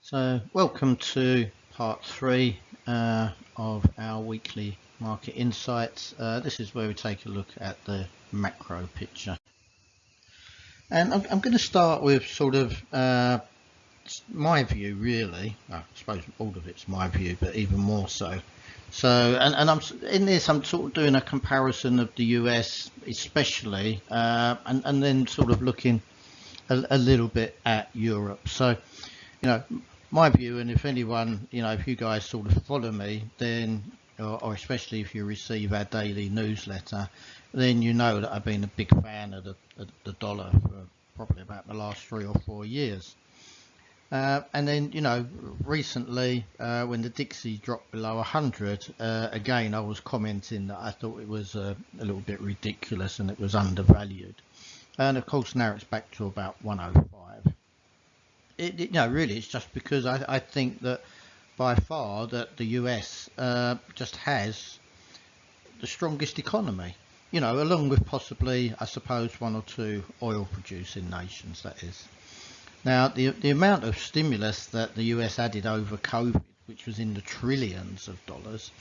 So, welcome to part three of our weekly market insights. This is where we take a look at the macro picture. And I'm going to start with sort of my view, really. Well, I suppose all of it's my view, but even more so. So, and I'm in this, I'm sort of doing a comparison of the US, especially, and then sort of looking a little bit at Europe. So, my view, and if anyone, if you guys sort of follow me, then, or especially if you receive our daily newsletter, then you know that I've been a big fan of the dollar for probably about the last 3 or 4 years. And then, recently, when the Dixie dropped below 100, again, I was commenting that I thought it was a little bit ridiculous and it was undervalued. And of course, now it's back to about 105. Really, it's just because I think that by far that the US just has the strongest economy, along with possibly, I suppose, one or two oil producing nations, that is. Now, the amount of stimulus that the US added over COVID, which was in the trillions of dollars,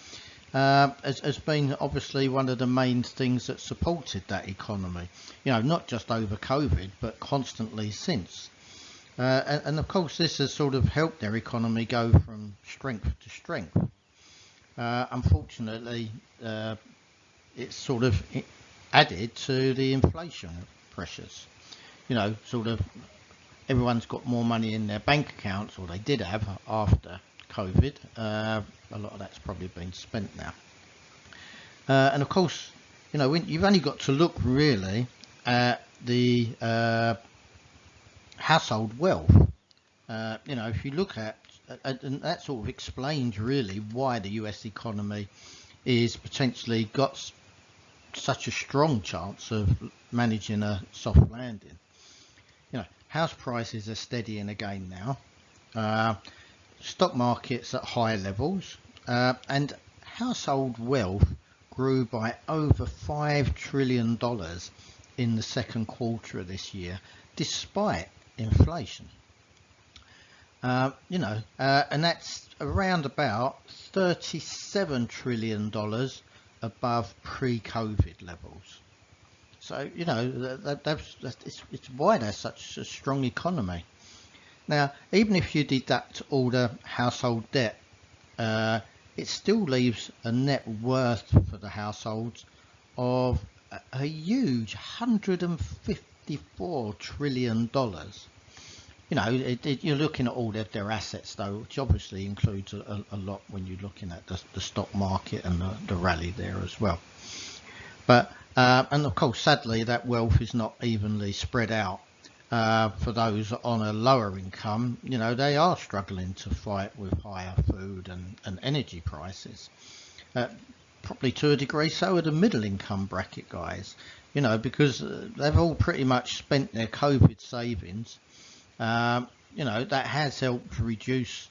has been obviously one of the main things that supported that economy, not just over COVID, but constantly since. And of course, this has sort of helped their economy go from strength to strength. Unfortunately, it's sort of added to the inflation pressures. Sort of everyone's got more money in their bank accounts, or they did have after COVID. A lot of that's probably been spent now. And of course, you've only got to look really at the household wealth. If you look at, and that sort of explains really why the US economy is potentially got such a strong chance of managing a soft landing. House prices are steadying again now. Stock markets at high levels, and household wealth grew by over $5 trillion in the second quarter of this year, despite inflation. And that's around about $37 trillion above pre-COVID levels. So, it's why there's such a strong economy. Now, even if you deduct all the household debt, it still leaves a net worth for the households of a huge $154 trillion. You're looking at all their assets, though, which obviously includes a lot when you're looking at the stock market and the rally there as well. But and of course, sadly, that wealth is not evenly spread out. For those on a lower income, they are struggling to fight with higher food and energy prices. Probably to a degree, so are the middle income bracket guys, because they've all pretty much spent their COVID savings. That has helped reduce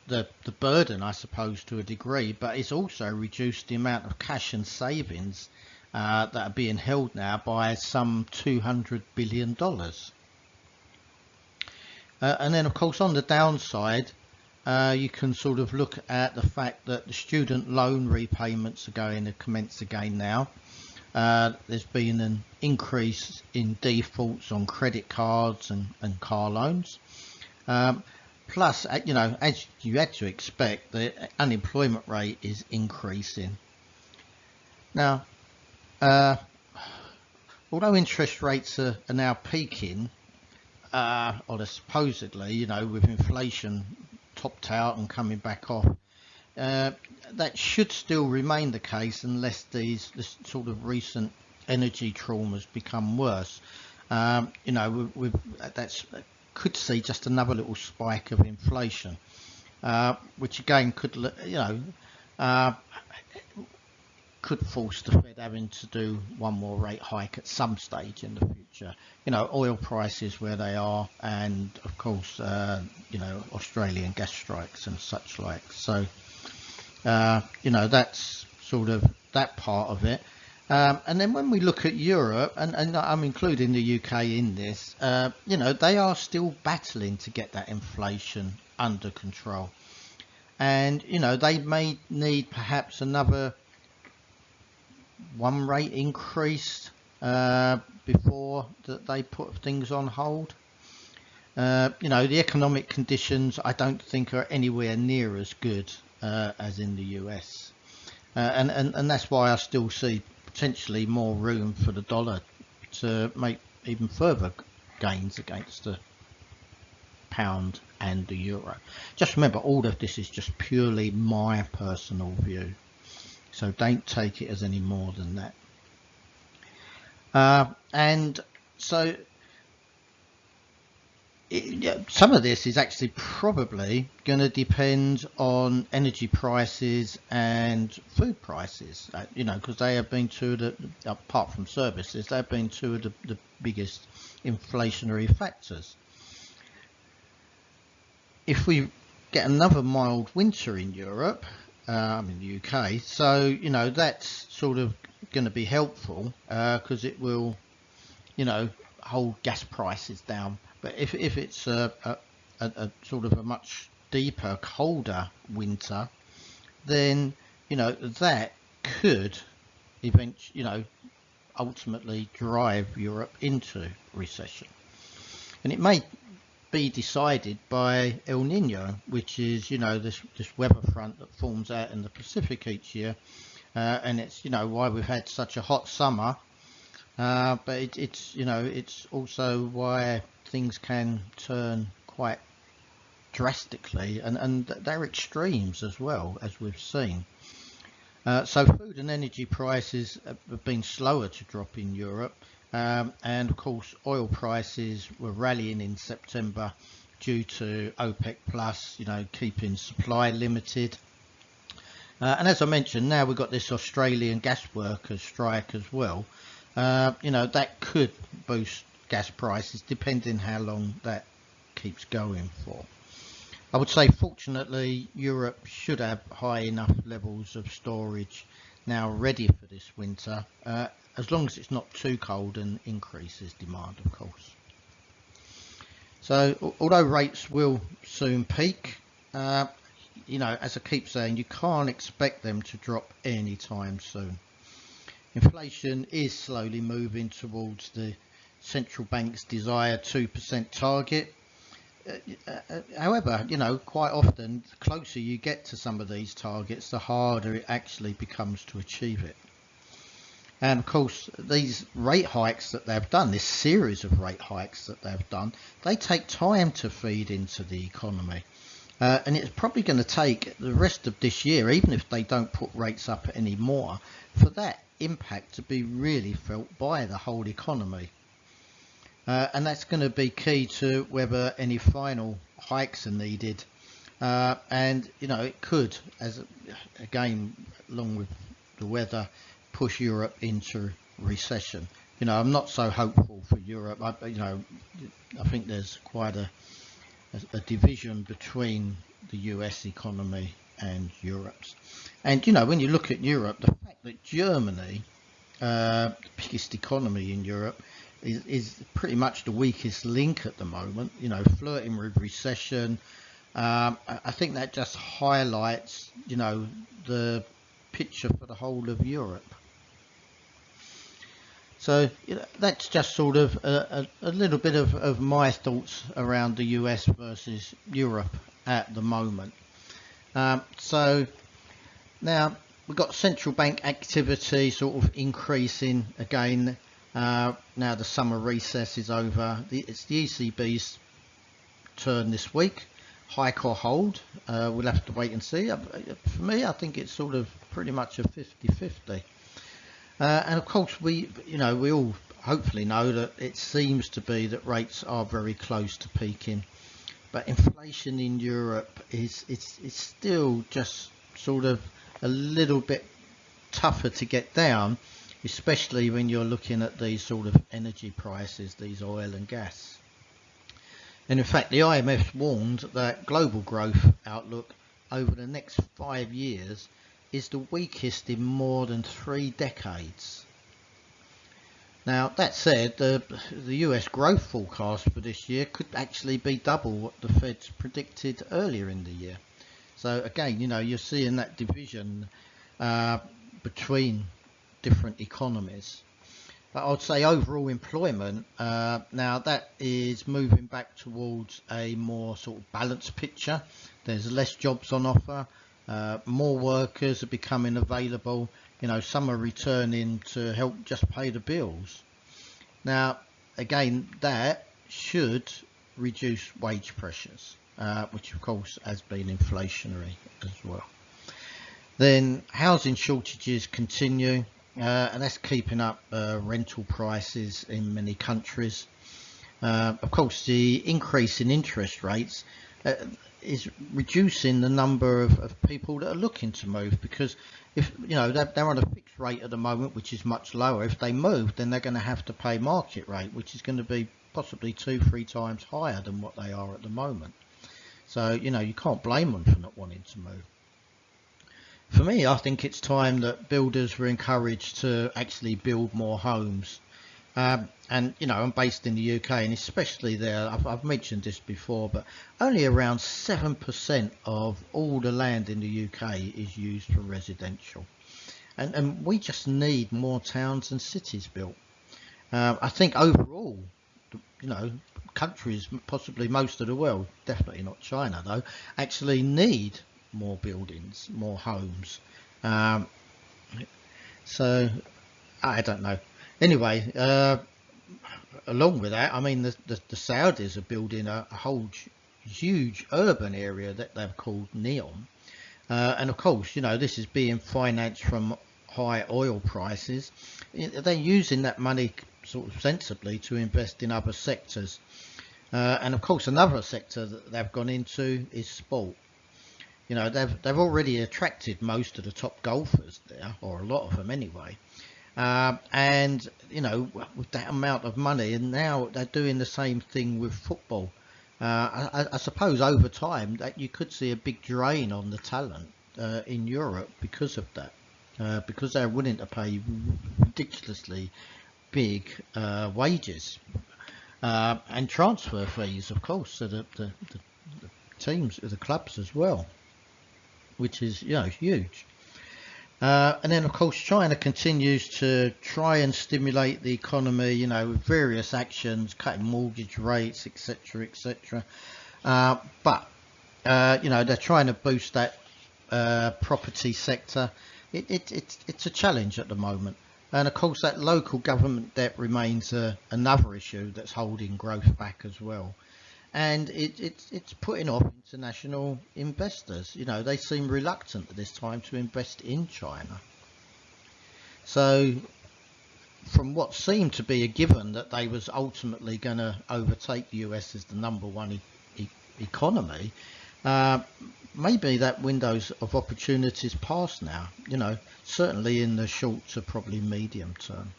the burden, I suppose, to a degree, but it's also reduced the amount of cash and savings that are being held now by some $200 billion. And then, of course, on the downside, you can sort of look at the fact that the student loan repayments are going to commence again now. There's been an increase in defaults on credit cards and car loans. Plus, as you had to expect, the unemployment rate is increasing. Now, although interest rates are now peaking, or they're supposedly, with inflation topped out and coming back off, that should still remain the case unless this sort of recent energy traumas become worse. That's could see just another little spike of inflation, which again could force the Fed having to do one more rate hike at some stage in the future. Oil prices where they are, and of course, Australian gas strikes and such like. So, that's sort of that part of it. And then when we look at Europe, and I'm including the UK in this, they are still battling to get that inflation under control. And, they may need perhaps another one rate increase before that they put things on hold. The economic conditions I don't think are anywhere near as good as in the US. And that's why I still see potentially more room for the dollar to make even further gains against the pound and the euro. Just remember, all of this is just purely my personal view, so don't take it as any more than that. And so some of this is actually probably going to depend on energy prices and food prices, because they have been two of the, apart from services, they've been two of the biggest inflationary factors. If we get another mild winter in Europe, in the UK, so that's sort of going to be helpful because it will, hold gas prices down. But if it's a sort of a much deeper, colder winter, then that could ultimately drive Europe into recession, and it may be decided by El Nino, which is this weather front that forms out in the Pacific each year, and it's why we've had such a hot summer. But it's also why things can turn quite drastically, and they're extremes as well, as we've seen. So food and energy prices have been slower to drop in Europe, and of course oil prices were rallying in September due to OPEC plus keeping supply limited. And as I mentioned, now we've got this Australian gas workers strike as well. That could boost gas prices depending how long that keeps going for. I would say fortunately Europe should have high enough levels of storage now ready for this winter, as long as it's not too cold and increases demand, of course. So although rates will soon peak, as I keep saying, you can't expect them to drop anytime soon. Inflation is slowly moving towards the central bank's desired 2% target. However, quite often, the closer you get to some of these targets, the harder it actually becomes to achieve it. And of course, these rate hikes that they've done, this series of rate hikes that they've done, they take time to feed into the economy. And it's probably going to take the rest of this year, even if they don't put rates up anymore, for that impact to be really felt by the whole economy. And that's going to be key to whether any final hikes are needed. And it could, again, along with the weather, push Europe into recession. I'm not so hopeful for Europe. I think there's quite a division between the US economy and Europe's. And when you look at Europe, the fact that Germany, the biggest economy in Europe, is pretty much the weakest link at the moment, flirting with recession. I think that just highlights, the picture for the whole of Europe. So that's just sort of a little bit of my thoughts around the US versus Europe at the moment. So now we've got central bank activity sort of increasing again. Now the summer recess is over. It's the ECB's turn this week. Hike or hold, we'll have to wait and see. For me, I think it's sort of pretty much a 50-50. And of course, we all hopefully know that it seems to be that rates are very close to peaking, but inflation in Europe is still just sort of a little bit tougher to get down, especially when you're looking at these sort of energy prices, these oil and gas. And in fact, the IMF warned that global growth outlook over the next 5 years is the weakest in more than 3 decades. Now, that said, the US growth forecast for this year could actually be double what the Fed's predicted earlier in the year. So again, you're seeing that division between different economies. But I'd say overall employment, now that is moving back towards a more sort of balanced picture. There's less jobs on offer, more workers are becoming available, some are returning to help just pay the bills. Now, again, that should reduce wage pressures, which of course has been inflationary as well. Then housing shortages continue. And that's keeping up rental prices in many countries. Of course, the increase in interest rates is reducing the number of people that are looking to move, because if they're on a fixed rate at the moment, which is much lower. If they move, then they're going to have to pay market rate, which is going to be possibly 2-3 times higher than what they are at the moment. So you can't blame them for not wanting to move. For me, I think it's time that builders were encouraged to actually build more homes. And I'm based in the UK, and especially there, I've mentioned this before, but only around 7% of all the land in the UK is used for residential. And we just need more towns and cities built. I think overall, countries, possibly most of the world, definitely not China though, actually need more buildings, more homes. So I don't know. Anyway, along with that, I mean, the Saudis are building a whole huge urban area that they've called Neom. And of course, this is being financed from high oil prices. They're using that money sort of sensibly to invest in other sectors. And of course, another sector that they've gone into is sport. They've already attracted most of the top golfers there, or a lot of them anyway. And with that amount of money, and now they're doing the same thing with football. I suppose over time that you could see a big drain on the talent in Europe because of that, because they're willing to pay ridiculously big wages and transfer fees, of course, so the teams, the clubs as well, which is huge. And then of course China continues to try and stimulate the economy, with various actions, cutting mortgage rates, etc., etc. But they're trying to boost that property sector. It's a challenge at the moment, and of course that local government debt remains another issue that's holding growth back as well. And it's putting off international investors. They seem reluctant at this time to invest in China. So from what seemed to be a given that they was ultimately going to overtake the US as the number one economy, maybe that windows of opportunities past now, certainly in the short to probably medium term.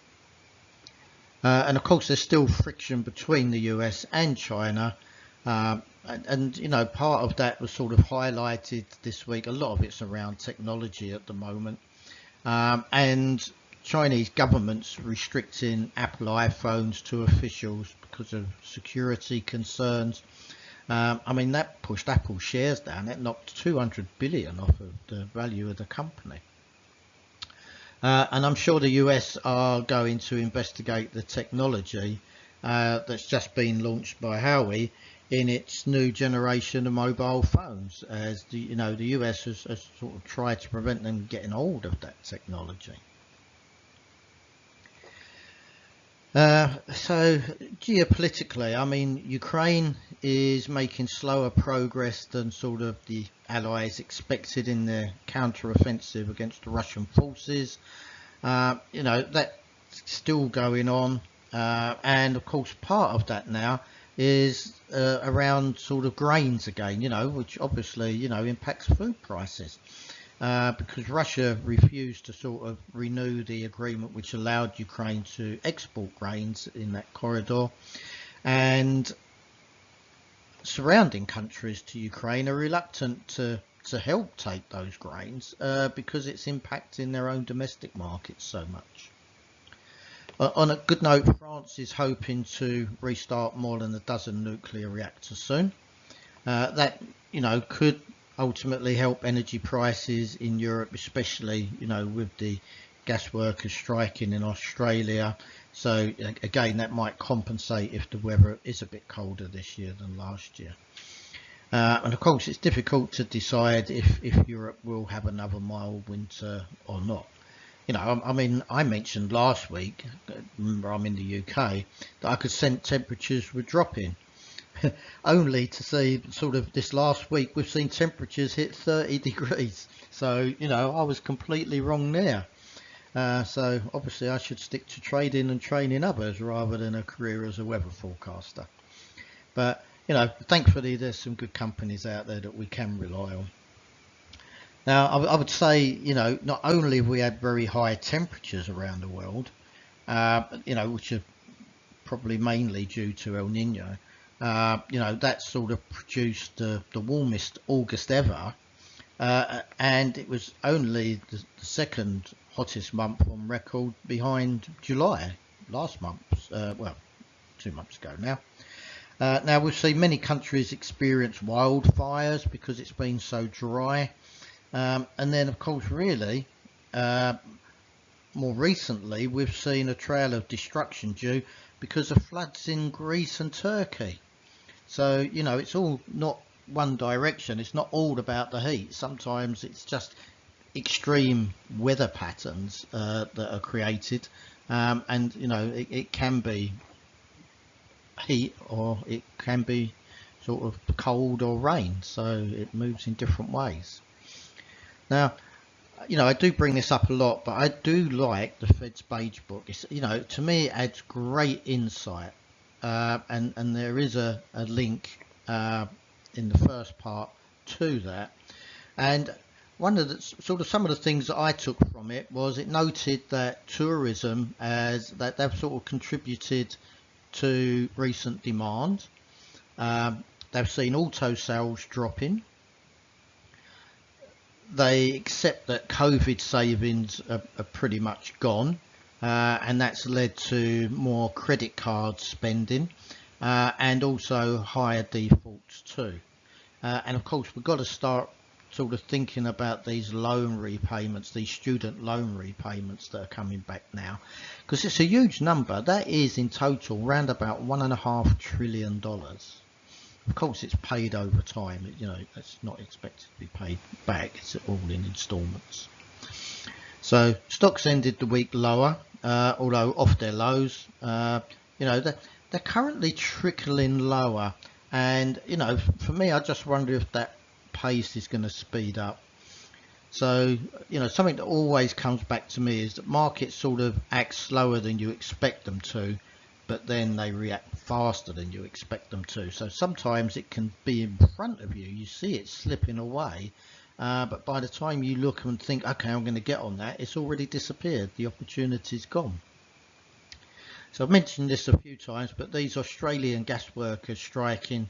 And of course there's still friction between the US and China. And part of that was sort of highlighted this week. A lot of it's around technology at the moment, and Chinese governments restricting Apple iPhones to officials because of security concerns. I mean, that pushed Apple shares down. It knocked 200 billion off of the value of the company. And I'm sure the US are going to investigate the technology that's just been launched by Huawei in its new generation of mobile phones, as the US has sort of tried to prevent them getting hold of that technology. So geopolitically, I mean, Ukraine is making slower progress than sort of the Allies expected in their counter-offensive against the Russian forces. That's still going on, and of course part of that now is around sort of grains again, which obviously impacts food prices, because Russia refused to sort of renew the agreement which allowed Ukraine to export grains in that corridor, and surrounding countries to Ukraine are reluctant to help take those grains because it's impacting their own domestic markets so much. On a good note, France is hoping to restart more than a dozen nuclear reactors soon. That, could ultimately help energy prices in Europe, especially, with the gas workers striking in Australia. So again, that might compensate if the weather is a bit colder this year than last year. And of course, it's difficult to decide if Europe will have another mild winter or not. I mean, I mentioned last week, remember I'm in the UK, that I could sense temperatures were dropping. Only to see sort of this last week, we've seen temperatures hit 30 degrees. So, I was completely wrong there. So obviously I should stick to trading and training others rather than a career as a weather forecaster. But, thankfully there's some good companies out there that we can rely on. Now, I would say, not only have we had very high temperatures around the world, which are probably mainly due to El Nino, that sort of produced the warmest August ever, and it was only the second hottest month on record behind July last month, 2 months ago now. Now we've seen many countries experience wildfires because it's been so dry, and then of course really more recently we've seen a trail of destruction due because of floods in Greece and Turkey. So it's all not one direction, it's not all about the heat. Sometimes it's just extreme weather patterns that are created, and it can be heat or it can be sort of cold or rain, so it moves in different ways. Now, I do bring this up a lot, but I do like the Fed's Beige Book. It's, to me it adds great insight, and there is a link in the first part to that. And one of the some of the things that I took from it was it noted that tourism that they've sort of contributed to recent demand. They've seen auto sales dropping. They accept that COVID savings are pretty much gone, and that's led to more credit card spending, and also higher defaults too. And of course, we've got to start sort of thinking about these loan repayments, these student loan repayments that are coming back now, because it's a huge number. That is in total around about $1.5 trillion. Of course, it's paid over time. It's not expected to be paid back. It's all in installments. So stocks ended the week lower, although off their lows. They're currently trickling lower, and for me, I just wonder if that pace is going to speed up. So something that always comes back to me is that markets sort of act slower than you expect them to, but then they react faster than you expect them to. So sometimes it can be in front of you, you see it slipping away, but by the time you look and think, okay, I'm going to get on that, it's already disappeared, the opportunity's gone. So I've mentioned this a few times, but these Australian gas workers striking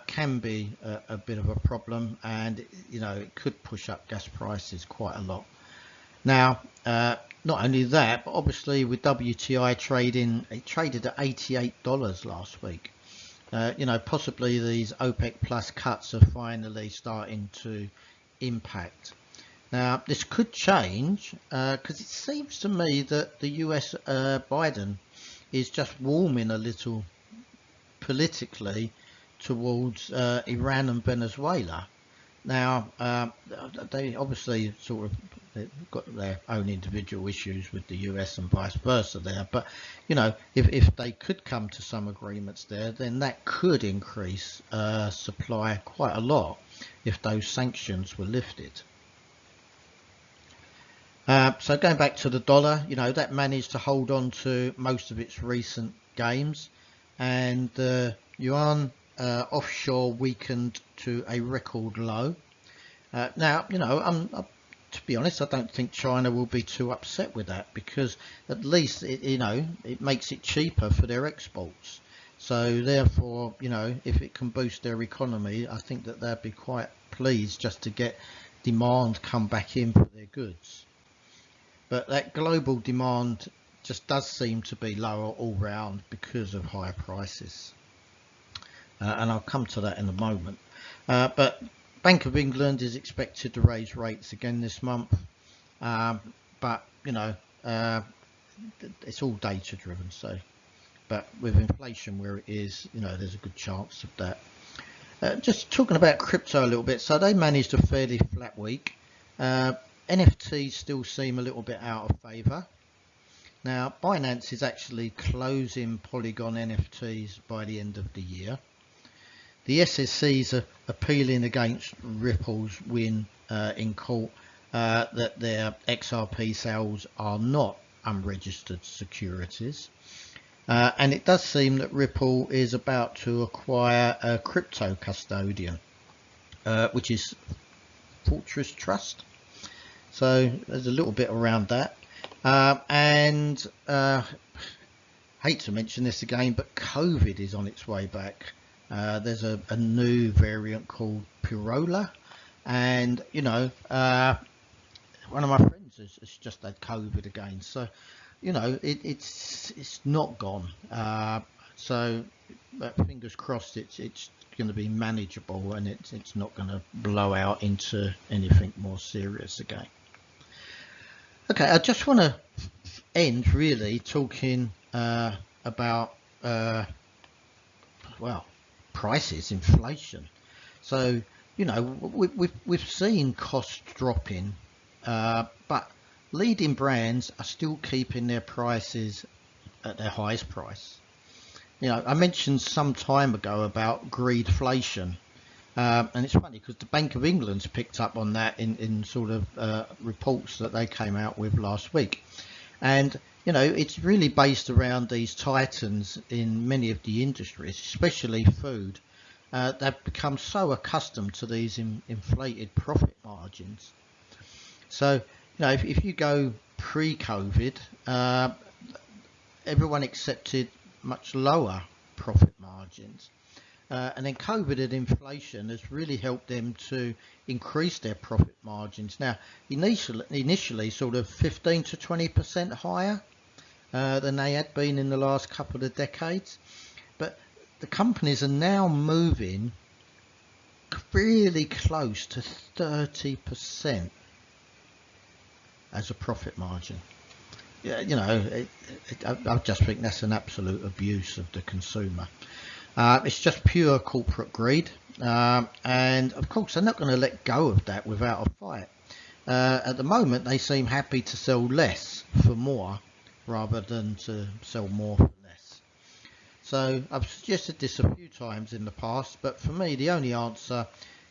can be a bit of a problem, and it could push up gas prices quite a lot. Now, not only that, but obviously with WTI trading, it traded at $88 last week. Possibly these OPEC plus cuts are finally starting to impact. Now, this could change because it seems to me that the US Biden is just warming a little politically towards Iran and Venezuela. Now, they obviously they've got their own individual issues with the US and vice versa there, but if they could come to some agreements there, then that could increase supply quite a lot if those sanctions were lifted. So going back to the dollar, that managed to hold on to most of its recent gains, and the yuan offshore weakened to a record low. Now, to be honest, I don't think China will be too upset with that, because at least it makes it cheaper for their exports. So therefore, if it can boost their economy, I think that they'd be quite pleased just to get demand come back in for their goods. But that global demand just does seem to be lower all round because of higher prices. And I'll come to that in a moment. But Bank of England is expected to raise rates again this month. But, it's all data driven. But with inflation where it is, there's a good chance of that. Just talking about crypto a little bit. So they managed a fairly flat week. NFTs still seem a little bit out of favour. Now, Binance is actually closing Polygon NFTs by the end of the year. The SECs are appealing against Ripple's win in court that their XRP sales are not unregistered securities. And it does seem that Ripple is about to acquire a crypto custodian, which is Fortress Trust. So there's a little bit around that. And hate to mention this again, but COVID is on its way back. There's a new variant called Pirola, and one of my friends has just had COVID again. So it's not gone. So but fingers crossed it's going to be manageable, and it's not going to blow out into anything more serious again. Okay, I just want to end really talking about prices, inflation. So we've seen costs dropping, but leading brands are still keeping their prices at their highest price. I mentioned some time ago about greedflation. And it's funny because the Bank of England's picked up on that in sort of reports that they came out with last week. And, it's really based around these titans in many of the industries, especially food. They've become so accustomed to these inflated profit margins. So, if you go pre-COVID, everyone accepted much lower profit margins. And then COVID and inflation has really helped them to increase their profit margins. Now, initially sort of 15 to 20% higher than they had been in the last couple of decades. But the companies are now moving really close to 30% as a profit margin. Yeah, I just think that's an absolute abuse of the consumer. It's just pure corporate greed, and of course they're not going to let go of that without a fight. At the moment they seem happy to sell less for more rather than to sell more for less. So I've suggested this a few times in the past, but for me the only answer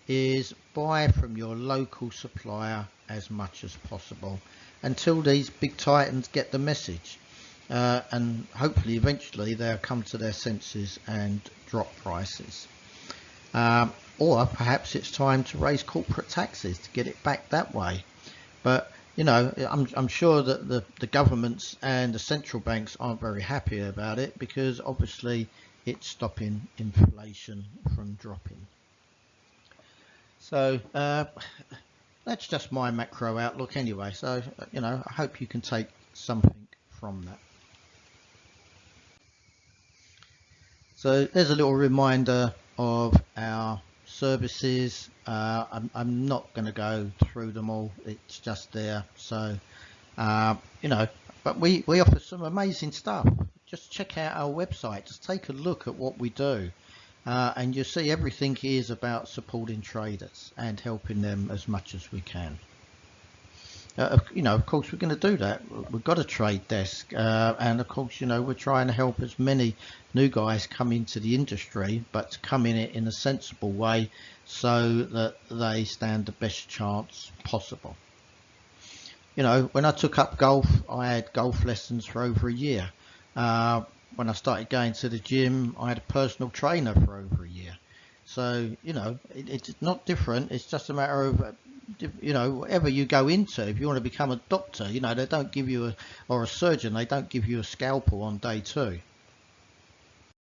is buy from your local supplier as much as possible until these big titans get the message. And hopefully eventually they'll come to their senses and drop prices. Or perhaps it's time to raise corporate taxes to get it back that way. But I'm sure that the governments and the central banks aren't very happy about it, because obviously it's stopping inflation from dropping. So that's just my macro outlook anyway. So I hope you can take something from that. So there's a little reminder of our services. I'm not going to go through them all. It's just there. So, but we offer some amazing stuff. Just check out our website. Just take a look at what we do. And you'll see everything is about supporting traders and helping them as much as we can. Of course, we're going to do that. We've got a trade desk, and of course, we're trying to help as many new guys come into the industry, but to come in it in a sensible way so that they stand the best chance possible. When I took up golf, I had golf lessons for over a year. When I started going to the gym, I had a personal trainer for over a year. So, it's not different. It's just a matter of whatever you go into. If you want to become a doctor, they don't give you or a surgeon, they don't give you a scalpel on day 2.